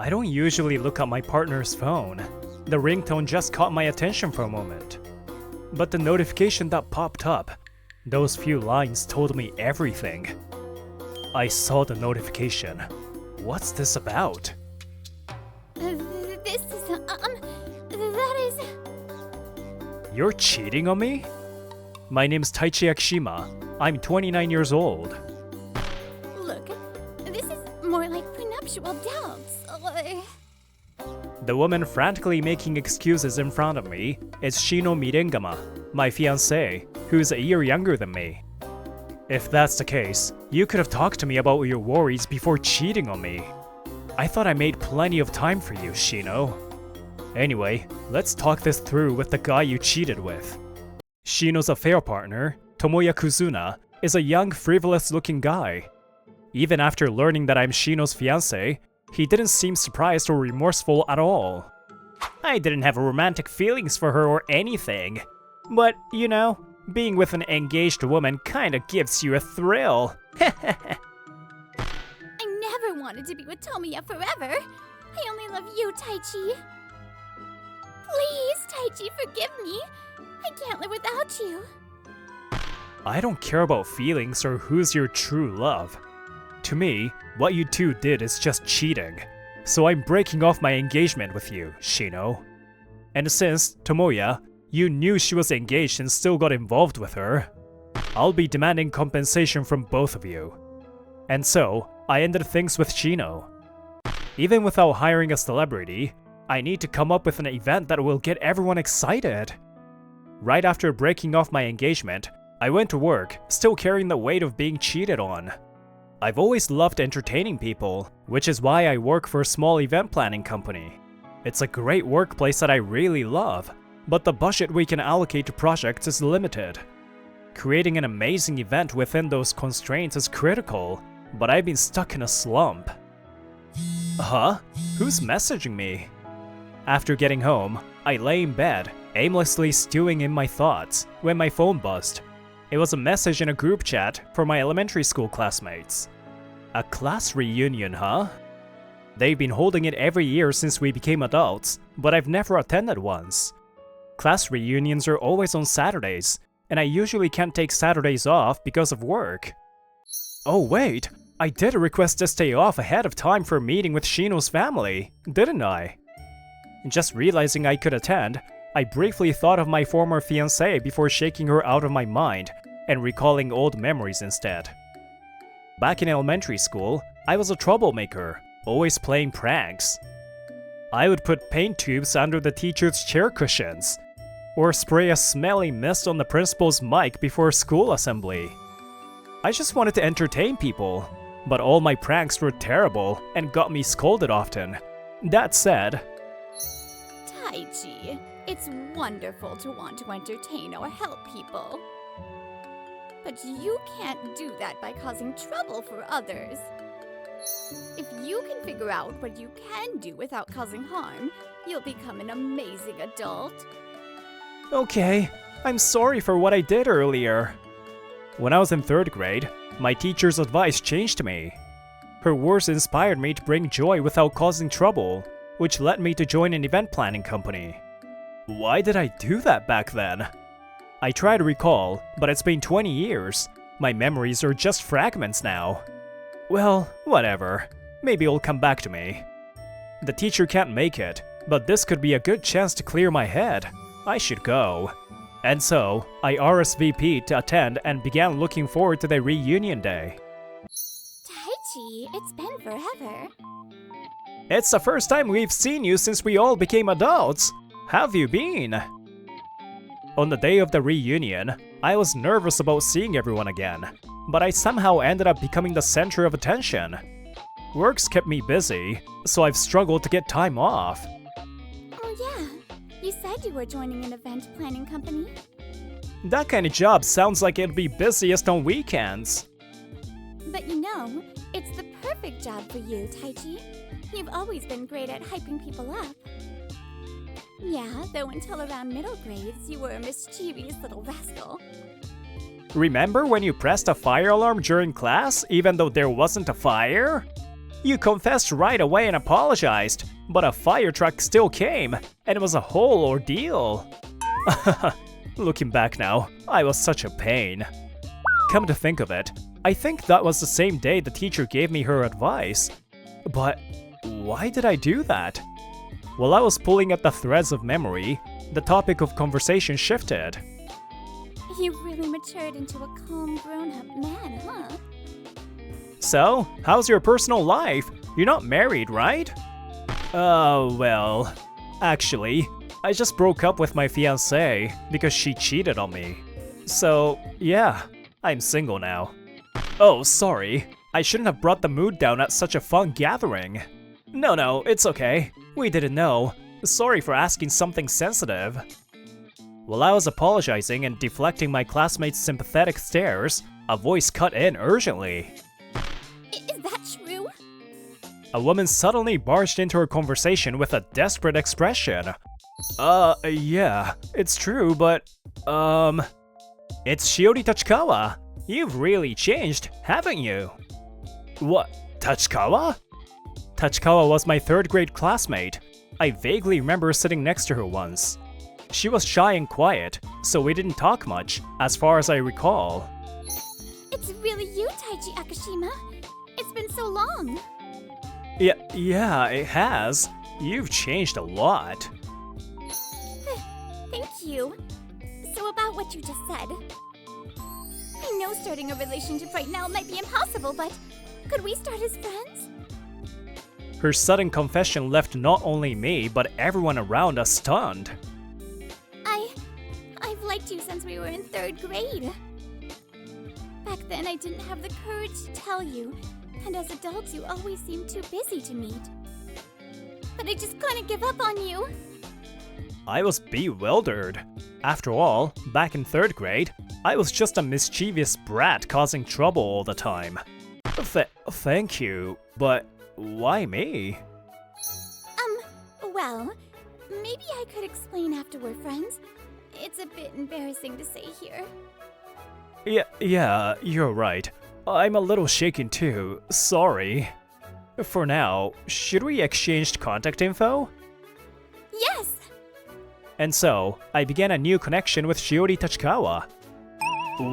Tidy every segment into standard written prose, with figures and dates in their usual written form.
I don't usually look at my partner's phone. The ringtone just caught my attention for a moment. But the notification that popped up, those few lines told me everything. I saw the notification. What's this about? This is, that is... You're cheating on me? My name's Taichi Akishima. I'm 29 years old. Look, this is more like prenuptial doubts. The woman frantically making excuses in front of me is Shino Mirengama, my fiancée, who's a year younger than me. If that's the case, you could have talked to me about your worries before cheating on me. I thought I made plenty of time for you, Shino. Anyway, let's talk this through with the guy you cheated with. Shino's affair partner, Tomoya Kuzuna, is a young, frivolous-looking guy. Even after learning that I'm Shino's fiancé, he didn't seem surprised or remorseful at all. I didn't have romantic feelings for her or anything. But, you know, being with an engaged woman kinda gives you a thrill. I never wanted to be with Tomoya forever. I only love you, Taichi. Please, Taichi, forgive me. I can't live without you. I don't care about feelings or who's your true love. To me, what you two did is just cheating. So I'm breaking off my engagement with you, Shino. And since, Tomoya, you knew she was engaged and still got involved with her, I'll be demanding compensation from both of you. And so, I ended things with Shino. Even without hiring a celebrity, I need to come up with an event that will get everyone excited. Right after breaking off my engagement, I went to work, still carrying the weight of being cheated on. I've always loved entertaining people, which is why I work for a small event planning company. It's a great workplace that I really love, but the budget we can allocate to projects is limited. Creating an amazing event within those constraints is critical, but I've been stuck in a slump. Huh? Who's messaging me? After getting home, I lay in bed, aimlessly stewing in my thoughts, when my phone buzzed. It was a message in a group chat for my elementary school classmates. A class reunion, huh? They've been holding it every year since we became adults, but I've never attended once. Class reunions are always on Saturdays, and I usually can't take Saturdays off because of work. Oh wait, I did request this day off ahead of time for a meeting with Shino's family, didn't I? Just realizing I could attend, I briefly thought of my former fiancée before shaking her out of my mind and recalling old memories instead. Back in elementary school, I was a troublemaker, always playing pranks. I would put paint tubes under the teacher's chair cushions, or spray a smelly mist on the principal's mic before school assembly. I just wanted to entertain people, but all my pranks were terrible and got me scolded often. That said, Taichi, it's wonderful to want to entertain or help people. But you can't do that by causing trouble for others. If you can figure out what you can do without causing harm, you'll become an amazing adult. okay, I'm sorry for what I did earlier. When I was in 3rd grade, my teacher's advice changed me. Her words inspired me to bring joy without causing trouble, which led me to join an event planning company. Why did I do that back then? I try to recall, but it's been 20 years. My memories are just fragments now. Well, whatever. Maybe it'll come back to me. The teacher can't make it, but this could be a good chance to clear my head. I should go. And so, I RSVP'd to attend and began looking forward to the reunion day. Taichi, it's been forever. It's the first time we've seen you since we all became adults. How have you been? On the day of the reunion, I was nervous about seeing everyone again, but I somehow ended up becoming the center of attention. Work's kept me busy, so I've struggled to get time off. Oh yeah, you said you were joining an event planning company. That kind of job sounds like it'd be busiest on weekends. But you know, it's the perfect job for you, Taichi. You've always been great at hyping people up. Yeah, though until around middle grades, you were a mischievous little rascal. Remember when you pressed a fire alarm during class, even though there wasn't a fire? You confessed right away and apologized, but a fire truck still came, and it was a whole ordeal. Looking back now, I was such a pain. Come to think of it, I think that was the same day the teacher gave me her advice. But why did I do that? While I was pulling at the threads of memory, the topic of conversation shifted. You really matured into a calm, grown-up man, huh? So, how's your personal life? You're not married, right? Well, actually, I just broke up with my fiancée because she cheated on me. So, yeah, I'm single now. Oh, sorry. I shouldn't have brought the mood down at such a fun gathering. No, it's okay. We didn't know. Sorry for asking something sensitive. While I was apologizing and deflecting my classmates' sympathetic stares, a voice cut in urgently. Is that true? A woman suddenly barged into her conversation with a desperate expression. Yeah, it's true, but, it's Shiori Tachikawa. You've really changed, haven't you? What? Tachikawa? Tachikawa was my 3rd grade classmate. I vaguely remember sitting next to her once. She was shy and quiet, so we didn't talk much, as far as I recall. It's really you, Taiji Akashima. It's been so long. Yeah, it has. You've changed a lot. Thank you. So about what you just said. I know starting a relationship right now might be impossible, but could we start as friends? Her sudden confession left not only me, but everyone around us stunned. I've liked you since we were in 3rd grade. Back then, I didn't have the courage to tell you, and as adults, you always seemed too busy to meet. But I just couldn't give up on you. I was bewildered. After all, back in 3rd grade, I was just a mischievous brat causing trouble all the time. Thank you, but why me? Well, maybe I could explain after we're friends. It's a bit embarrassing to say here. Yeah, you're right. I'm a little shaken too, sorry. For now, should we exchange contact info? Yes! And so, I began a new connection with Shiori Tachikawa.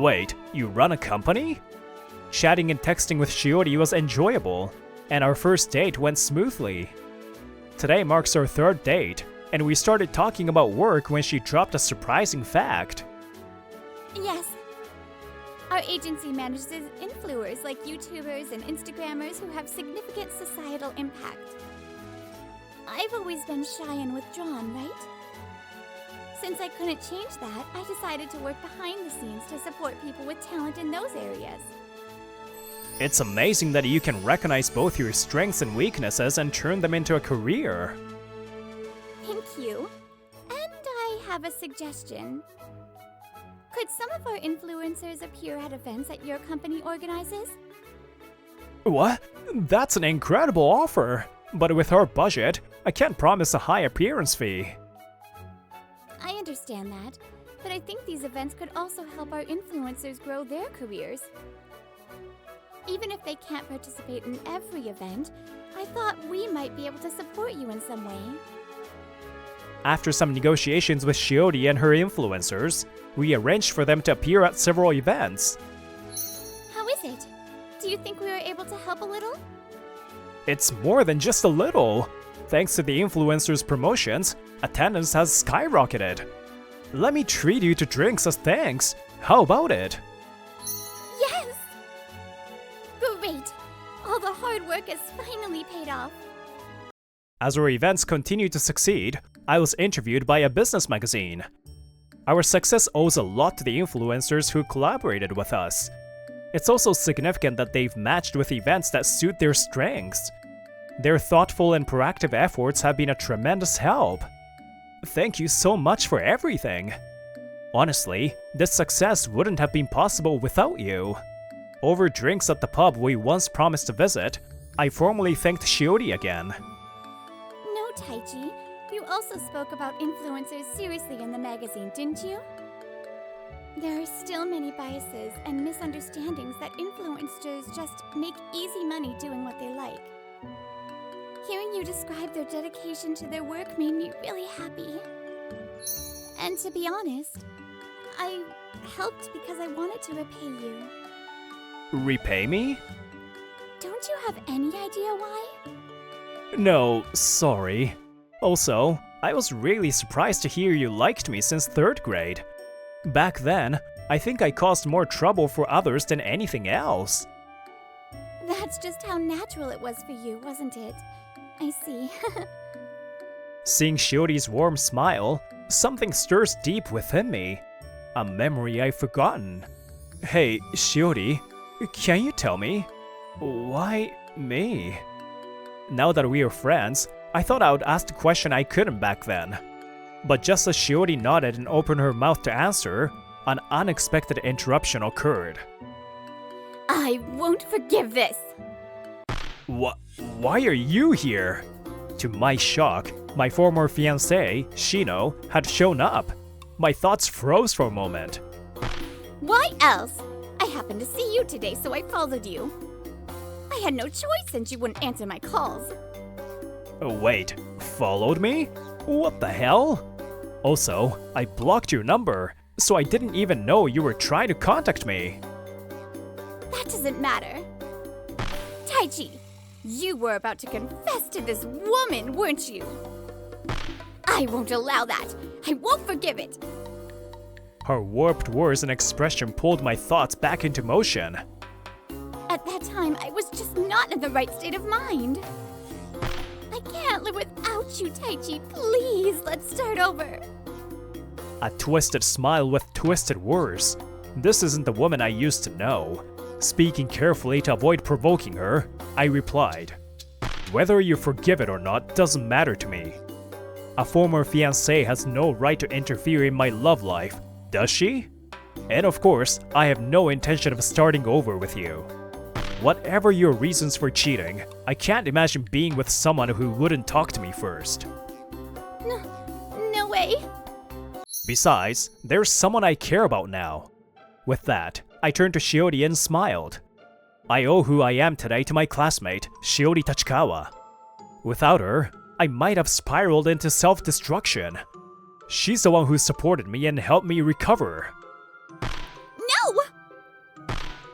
Wait, you run a company? Chatting and texting with Shiori was enjoyable, and our first date went smoothly. Today marks our 3rd date, and we started talking about work when she dropped a surprising fact. Yes. Our agency manages influencers like YouTubers and Instagrammers who have significant societal impact. I've always been shy and withdrawn, right? Since I couldn't change that, I decided to work behind the scenes to support people with talent in those areas. It's amazing that you can recognize both your strengths and weaknesses and turn them into a career. Thank you. And I have a suggestion. Could some of our influencers appear at events that your company organizes? What? That's an incredible offer. But with our budget, I can't promise a high appearance fee. I understand that, but I think these events could also help our influencers grow their careers. Even if they can't participate in every event, I thought we might be able to support you in some way. After some negotiations with Shiori and her influencers, we arranged for them to appear at several events. How is it? Do you think we were able to help a little? It's more than just a little. Thanks to the influencers' promotions, attendance has skyrocketed. Let me treat you to drinks as thanks. How about it? Yes! Great! All the hard work has finally paid off. As our events continue to succeed, I was interviewed by a business magazine. Our success owes a lot to the influencers who collaborated with us. It's also significant that they've matched with events that suit their strengths. Their thoughtful and proactive efforts have been a tremendous help. Thank you so much for everything. Honestly, this success wouldn't have been possible without you. Over drinks at the pub we once promised to visit, I formally thanked Shiori again. No, Taiji. You also spoke about influencers seriously in the magazine, didn't you? There are still many biases and misunderstandings that influencers just make easy money doing what they like. Hearing you describe their dedication to their work made me really happy. And to be honest, I helped because I wanted to repay you. Repay me? Don't you have any idea why? No, sorry. Also, I was really surprised to hear you liked me since 3rd grade. Back then, I think I caused more trouble for others than anything else. That's just how natural it was for you, wasn't it? I see. Seeing Shiori's warm smile, something stirs deep within me. A memory I've forgotten. Hey, Shiori, can you tell me? Why me? Now that we are friends, I thought I would ask the question I couldn't back then. But just as Shiori nodded and opened her mouth to answer, an unexpected interruption occurred. I won't forgive this! Why are you here? To my shock, my former fiancée, Shino, had shown up. My thoughts froze for a moment. Why else? I happened to see you today, so I followed you. I had no choice since you wouldn't answer my calls. Wait, followed me? What the hell? Also, I blocked your number, so I didn't even know you were trying to contact me. That doesn't matter. Taichi, you were about to confess to this woman, weren't you? I won't allow that. I won't forgive it. Her warped words and expression pulled my thoughts back into motion. At that time, I was just not in the right state of mind. I can't live without you, Taichi. Please, let's start over. A twisted smile with twisted words. This isn't the woman I used to know. Speaking carefully to avoid provoking her, I replied, "Whether you forgive it or not doesn't matter to me. A former fiancée has no right to interfere in my love life, does she? And of course, I have no intention of starting over with you. Whatever your reasons for cheating, I can't imagine being with someone who wouldn't talk to me first. No way. Besides, there's someone I care about now." With that, I turned to Shiori and smiled. I owe who I am today to my classmate, Shiori Tachikawa. Without her, I might have spiraled into self-destruction. She's the one who supported me and helped me recover. No!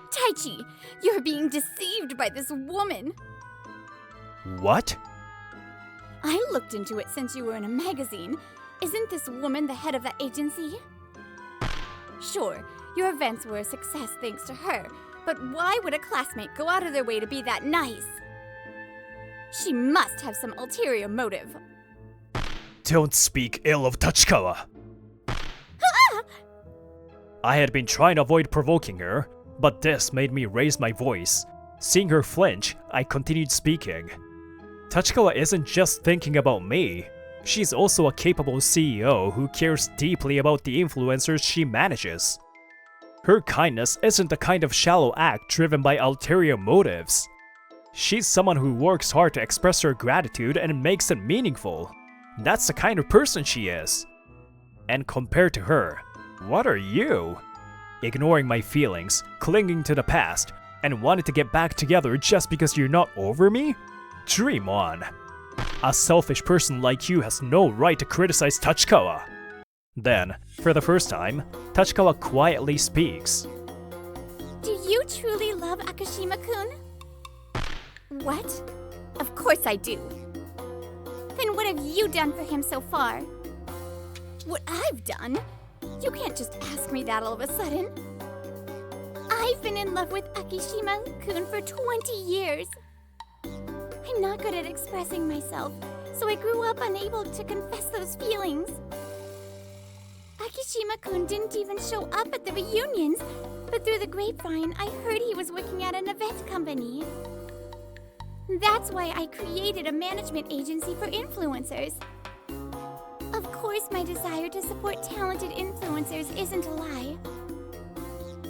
Taichi, you're being deceived by this woman. What? I looked into it since you were in a magazine. Isn't this woman the head of that agency? Sure, your events were a success thanks to her, but why would a classmate go out of their way to be that nice? She must have some ulterior motive. Don't speak ill of Tachikawa. I had been trying to avoid provoking her, but this made me raise my voice. Seeing her flinch, I continued speaking. Tachikawa isn't just thinking about me. She's also a capable CEO who cares deeply about the influencers she manages. Her kindness isn't the kind of shallow act driven by ulterior motives. She's someone who works hard to express her gratitude and makes it meaningful. That's the kind of person she is. And compared to her, what are you? Ignoring my feelings, clinging to the past, and wanting to get back together just because you're not over me? Dream on. A selfish person like you has no right to criticize Tachikawa. Then, for the first time, Tachikawa quietly speaks. Do you truly love Akashima-kun? What? Of course I do. Then what have you done for him so far? What I've done? You can't just ask me that all of a sudden. I've been in love with Akishima-kun for 20 years. I'm not good at expressing myself, so I grew up unable to confess those feelings. Akishima-kun didn't even show up at the reunions, but through the grapevine, I heard he was working at an event company. That's why I created a management agency for influencers. Of course, my desire to support talented influencers isn't a lie.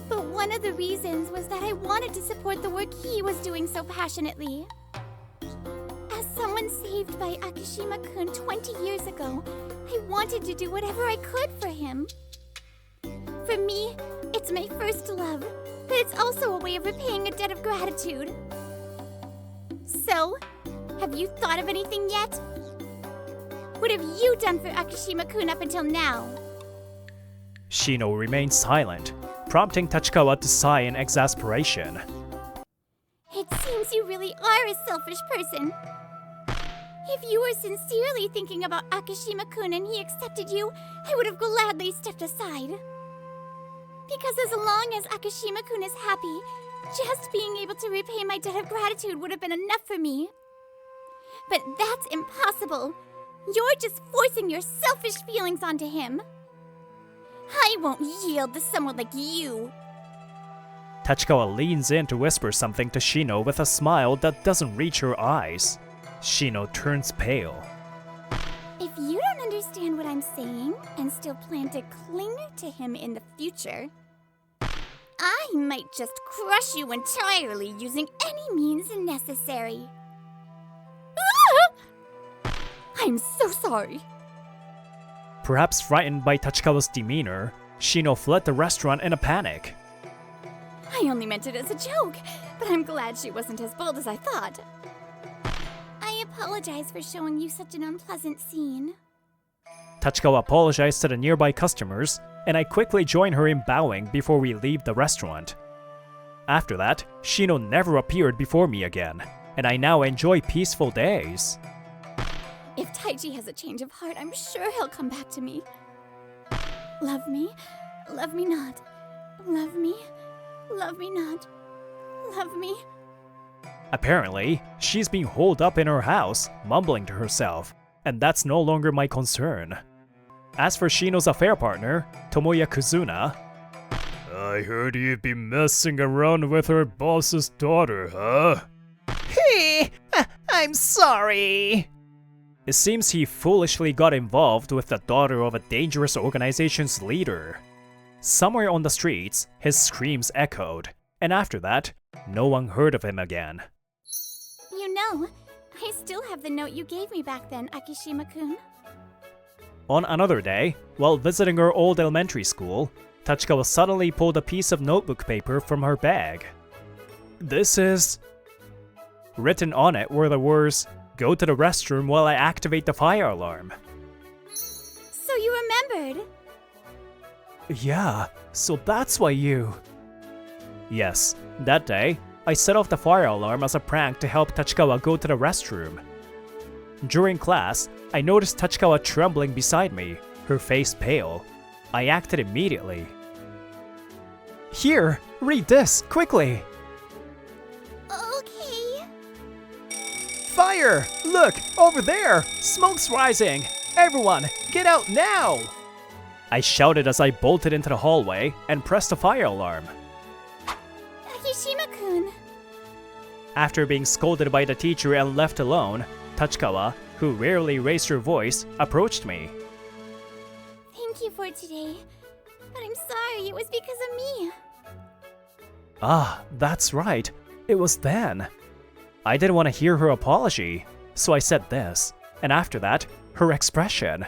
But one of the reasons was that I wanted to support the work he was doing so passionately. As someone saved by Akishima-kun 20 years ago, I wanted to do whatever I could for him. For me, it's my first love, but it's also a way of repaying a debt of gratitude. So, have you thought of anything yet? What have you done for Akishima-kun up until now? Shino remained silent, prompting Tachikawa to sigh in exasperation. It seems you really are a selfish person. If you were sincerely thinking about Akishima-kun and he accepted you, I would have gladly stepped aside. Because as long as Akishima-kun is happy, just being able to repay my debt of gratitude would have been enough for me. But that's impossible. You're just forcing your selfish feelings onto him. I won't yield to someone like you. Tachikawa leans in to whisper something to Shino with a smile that doesn't reach her eyes. Shino turns pale. If you don't understand what I'm saying and still plan to cling to him in the future, I might just crush you entirely using any means necessary. Ah! I'm so sorry. Perhaps frightened by Tachikawa's demeanor, Shino fled the restaurant in a panic. I only meant it as a joke, but I'm glad she wasn't as bold as I thought. I apologize for showing you such an unpleasant scene. Tachikawa apologized to the nearby customers, and I quickly join her in bowing before we leave the restaurant. After that, Shino never appeared before me again, and I now enjoy peaceful days. If Taiji has a change of heart, I'm sure he'll come back to me. Love me not. Love me not. Love me. Apparently, she's being holed up in her house, mumbling to herself, and that's no longer my concern. As for Shino's affair partner, Tomoya Kuzuna, I heard you've been messing around with her boss's daughter, huh? Hey, I'm sorry. It seems he foolishly got involved with the daughter of a dangerous organization's leader. Somewhere on the streets, his screams echoed, and after that, no one heard of him again. You know, I still have the note you gave me back then, Akishima-kun. On another day, while visiting her old elementary school, Tachikawa suddenly pulled a piece of notebook paper from her bag. This is... Written on it were the words, "Go to the restroom while I activate the fire alarm." So you remembered? Yeah, so that's why you... Yes, that day, I set off the fire alarm as a prank to help Tachikawa go to the restroom. During class, I noticed Tachikawa trembling beside me, her face pale. I acted immediately. Here, read this, quickly! Okay. Fire! Look, over there! Smoke's rising! Everyone, get out now! I shouted as I bolted into the hallway and pressed the fire alarm. Akishima-kun. After being scolded by the teacher and left alone, Tachikawa, who rarely raised her voice, approached me. Thank you for today, but I'm sorry it was because of me. Ah, that's right. It was then. I didn't want to hear her apology, so I said this, and after that, her expression.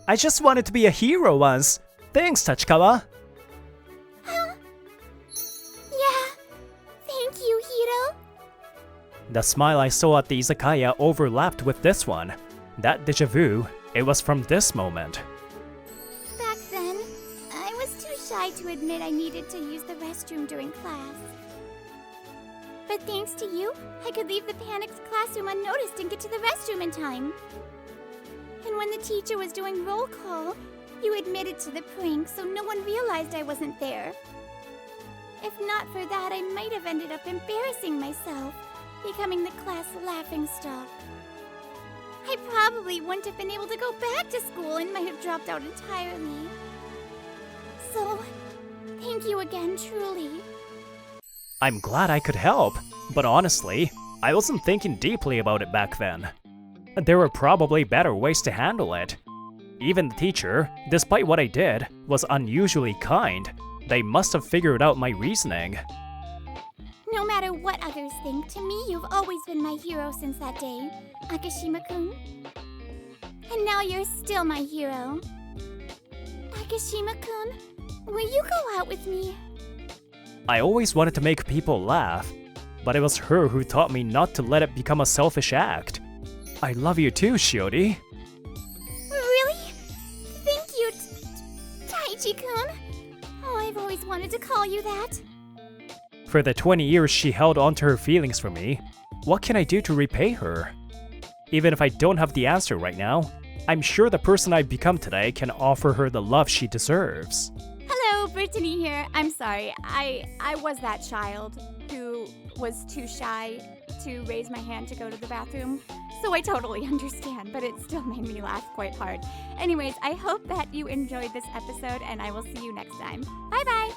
I just wanted to be a hero once. Thanks, Tachikawa. Yeah, thank you, Hiro. The smile I saw at the izakaya overlapped with this one. That déjà vu, it was from this moment. Back then, I was too shy to admit I needed to use the restroom during class. But thanks to you, I could leave the panicked classroom unnoticed and get to the restroom in time. And when the teacher was doing roll call, you admitted to the prank so no one realized I wasn't there. If not for that, I might have ended up embarrassing myself, becoming the class laughingstock. I probably wouldn't have been able to go back to school and might have dropped out entirely. So, thank you again, truly. I'm glad I could help, but honestly, I wasn't thinking deeply about it back then. There were probably better ways to handle it. Even the teacher, despite what I did, was unusually kind. They must have figured out my reasoning. No matter what others think, to me you've always been my hero since that day, Akishima-kun. And now you're still my hero. Akishima-kun, will you go out with me? I always wanted to make people laugh. but it was her who taught me not to let it become a selfish act. I love you too, Shiori. Really? Thank you, Taichi-kun. Oh, I've always wanted to call you that. For the 20 years she held onto her feelings for me, what can I do to repay her? Even if I don't have the answer right now, I'm sure the person I've become today can offer her the love she deserves. Hello, Brittany here. I'm sorry. I was that child who was too shy to raise my hand to go to the bathroom. So I totally understand, but it still made me laugh quite hard. Anyways, I hope that you enjoyed this episode, and I will see you next time. Bye-bye!